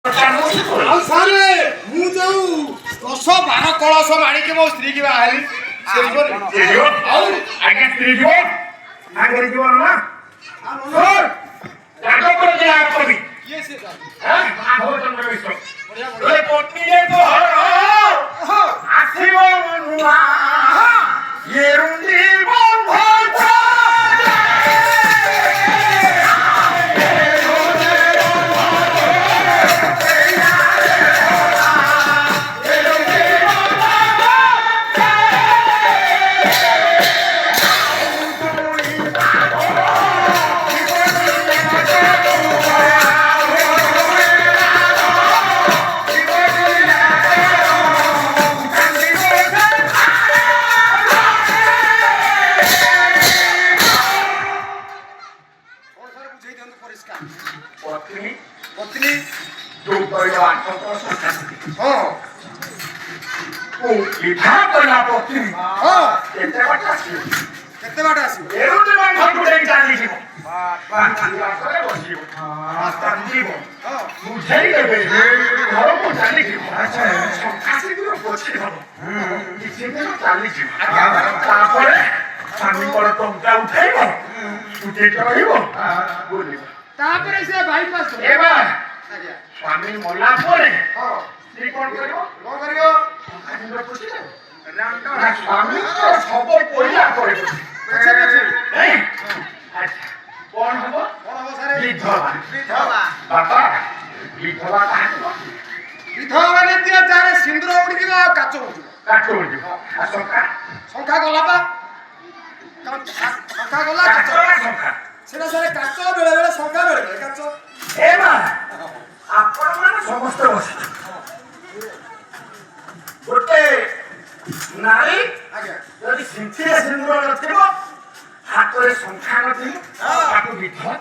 ଆଉ ସାରେ ମୁଁ ଯୋଉ 10-12 କଳସ ମାଣିକି ମୋ ସ୍ତ୍ରୀ କି ବାହାରି ଆଉ ଆଜ୍ଞା ସ୍ତ୍ରୀ ଯିବ ଆଗରେ ଯିବ ନା କିଏ ସେ ପତ୍ନୀ ଆସିବ ନୂଆ ପତ୍ନୀ ପତ୍ନୀ ଯୋଉ କହିଲ 8 ବର୍ଷ ଲିଭା କହିଲା ପତ୍ନୀ କେତେ ବାଟ ଆସିବ ଚାଲିଯିବ ବସିବ ବୁଝେଇ ଦେବେ ଘରକୁ ଚାଲିଯିବ କିଛି ଦିନ ଚାଲିଯିବ ତାପରେ ସ୍ୱାମୀଙ୍କର ଟଙ୍କା ଉଠେଇବ ଛୁଟି ରହିବ ବୁଲିବ ତାପରେ ସେ ବାଇପାସ୍ ସ୍ୱାମୀ ମଲା ପରେ ସ୍ତ୍ରୀ କଣ କରିବ ସ୍ୱାମୀ ଶବ ପଇଲା ପରେ କଣ ହବ ବିଧବା ବାପା ବିଧବା ବିଧବା ମାନେ ଯାହାର ସିନ୍ଦୁର ଉଡ଼ିଯିବ ଆଉ କାଚ ଉଡ଼ିଯିବ ଶଙ୍ଖା ଗଲା ବା ଶଙ୍ଖା ଗଲା ସେଟା ସାରେ କାଚ ବେଳେ ଶଙ୍ଖା ବେଳେ କାଚ ଆପଣ ମାନେ ସମସ୍ତେ ବସିଛନ୍ତି ଗୋଟେ ନାରୀ ଯଦି ସିନ୍ଥିରେ ସିନ୍ଦୁର ନଥିବ ହାତରେ ଶଙ୍ଖା ନଥିବ ତାକୁ ବିଧବା